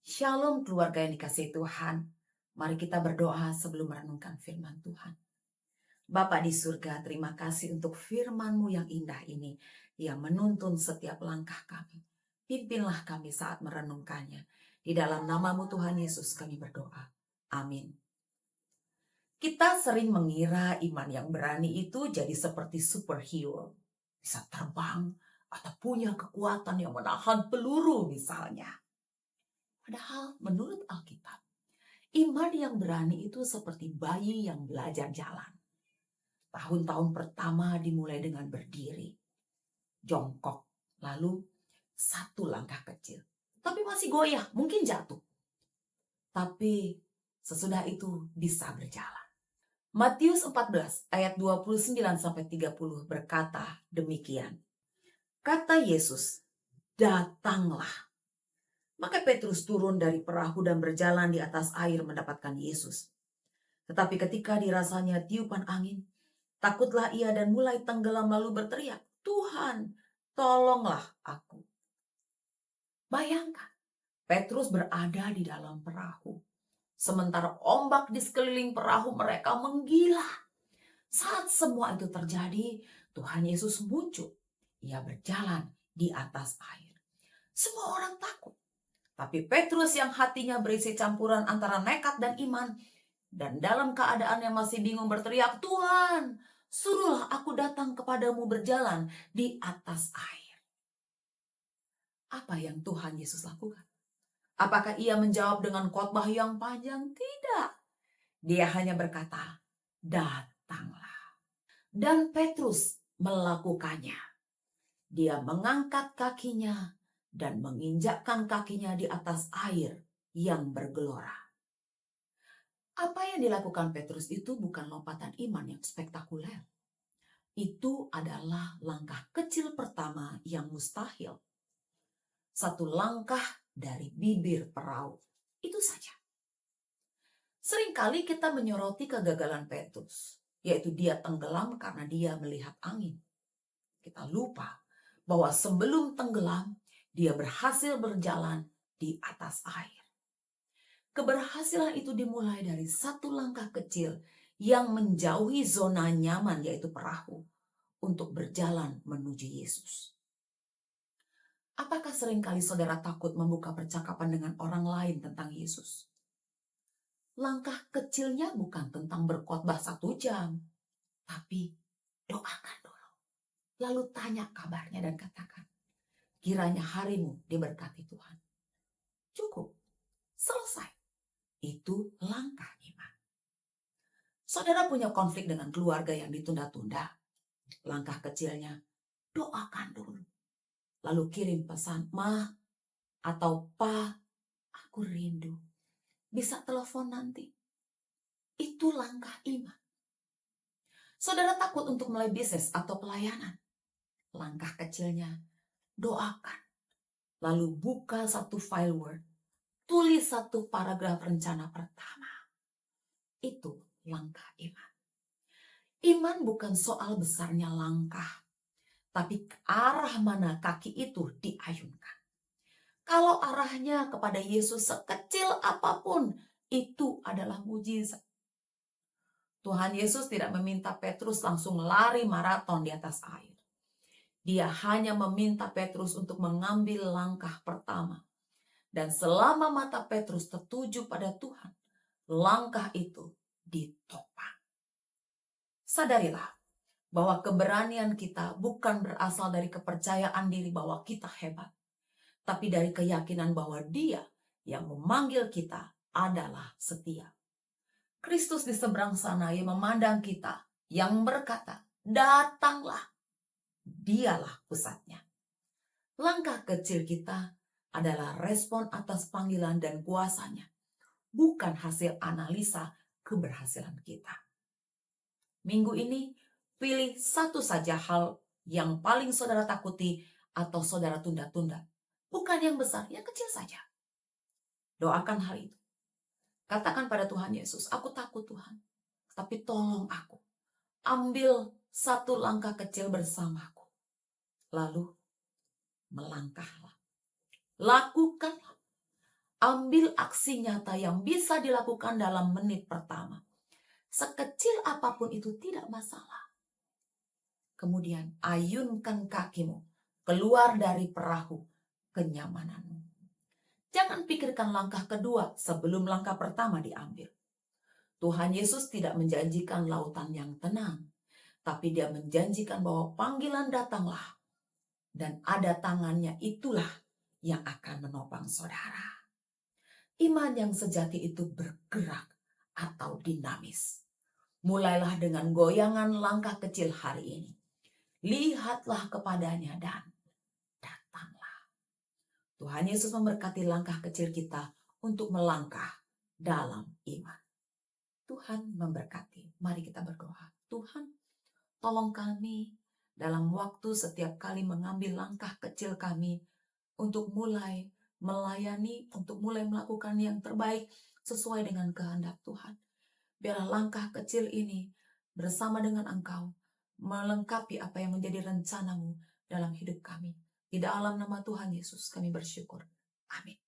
Shalom keluarga yang dikasihi Tuhan. Mari kita berdoa sebelum merenungkan firman Tuhan. Bapa di surga, terima kasih untuk firman-Mu yang indah ini yang menuntun setiap langkah kami. Pimpinlah kami saat merenungkannya. Di dalam nama-Mu Tuhan Yesus kami berdoa. Amin. Kita sering mengira iman yang berani itu jadi seperti superhero. Bisa terbang atau punya kekuatan yang menahan peluru misalnya. Padahal menurut Alkitab, iman yang berani itu seperti bayi yang belajar jalan. Tahun-tahun pertama dimulai dengan berdiri, jongkok, lalu satu langkah kecil. Tapi masih goyah, mungkin jatuh. Tapi sesudah itu bisa berjalan. Matius 14 ayat 29-30 berkata demikian. Kata Yesus, datanglah. Maka Petrus turun dari perahu dan berjalan di atas air mendapatkan Yesus. Tetapi ketika dirasanya tiupan angin, takutlah ia dan mulai tenggelam lalu berteriak, Tuhan, tolonglah aku. Bayangkan, Petrus berada di dalam perahu. Sementara ombak di sekeliling perahu mereka menggila. Saat semua itu terjadi, Tuhan Yesus muncul. Ia berjalan di atas air. Semua orang takut. Tapi Petrus yang hatinya berisi campuran antara nekat dan iman, dan dalam keadaan yang masih bingung berteriak, Tuhan, suruhlah aku datang kepadamu berjalan di atas air. Apa yang Tuhan Yesus lakukan? Apakah ia menjawab dengan khotbah yang panjang? Tidak. Dia hanya berkata, datanglah. Dan Petrus melakukannya. Dia mengangkat kakinya dan menginjakkan kakinya di atas air yang bergelora. Apa yang dilakukan Petrus itu bukan lompatan iman yang spektakuler. Itu adalah langkah kecil pertama yang mustahil. Satu langkah dari bibir perahu. Itu saja. Seringkali kita menyoroti kegagalan Petrus, yaitu dia tenggelam karena dia melihat angin. Kita lupa bahwa sebelum tenggelam, dia berhasil berjalan di atas air. Keberhasilan itu dimulai dari satu langkah kecil yang menjauhi zona nyaman, yaitu perahu, untuk berjalan menuju Yesus. Apakah seringkali saudara takut membuka percakapan dengan orang lain tentang Yesus? Langkah kecilnya bukan tentang berkhotbah 1 jam, tapi doakan dulu. Lalu tanya kabarnya dan katakan, kiranya harimu diberkati Tuhan. Cukup, selesai. Itu langkah iman. Saudara punya konflik dengan keluarga yang ditunda-tunda. Langkah kecilnya, doakan dulu. Lalu kirim pesan, Ma atau Pa, aku rindu. Bisa telepon nanti. Itu langkah iman. Saudara takut untuk mulai bisnis atau pelayanan. Langkah kecilnya, doakan. Lalu buka satu file Word. Tulis satu paragraf rencana pertama. Itu langkah iman. Iman bukan soal besarnya langkah, tapi arah mana kaki itu diayunkan. Kalau arahnya kepada Yesus sekecil apapun, itu adalah mujizat. Tuhan Yesus tidak meminta Petrus langsung lari maraton di atas air. Dia hanya meminta Petrus untuk mengambil langkah pertama. Dan selama mata Petrus tertuju pada Tuhan, langkah itu ditopang. Sadarilah bahwa keberanian kita bukan berasal dari kepercayaan diri bahwa kita hebat, tapi dari keyakinan bahwa Dia yang memanggil kita adalah setia. Kristus di seberang sana yang memandang kita, yang berkata, datanglah. Dialah pusatnya. Langkah kecil kita adalah respon atas panggilan dan kuasanya, bukan hasil analisa keberhasilan kita. Minggu ini, pilih satu saja hal yang paling saudara takuti atau saudara tunda-tunda. Bukan yang besar, yang kecil saja. Doakan hal itu. Katakan pada Tuhan Yesus, aku takut Tuhan, tapi tolong aku. Ambil satu langkah kecil bersamaku. Lalu melangkahlah. Lakukanlah. Ambil aksi nyata yang bisa dilakukan dalam menit pertama. Sekecil apapun itu tidak masalah. Kemudian ayunkan kakimu keluar dari perahu kenyamananmu. Jangan pikirkan langkah kedua sebelum langkah pertama diambil. Tuhan Yesus tidak menjanjikan lautan yang tenang, tapi dia menjanjikan bahwa panggilan datanglah dan ada tangannya itulah yang akan menopang saudara. Iman yang sejati itu bergerak atau dinamis. Mulailah dengan goyangan langkah kecil hari ini. Lihatlah kepadanya dan datanglah. Tuhan Yesus memberkati langkah kecil kita untuk melangkah dalam iman. Tuhan memberkati. Mari kita berdoa. Tuhan, tolong kami dalam waktu setiap kali mengambil langkah kecil kami untuk mulai melayani, untuk mulai melakukan yang terbaik sesuai dengan kehendak Tuhan. Biarlah langkah kecil ini bersama dengan Engkau melengkapi apa yang menjadi rencanamu dalam hidup kami. Di dalam nama Tuhan Yesus kami bersyukur. Amin.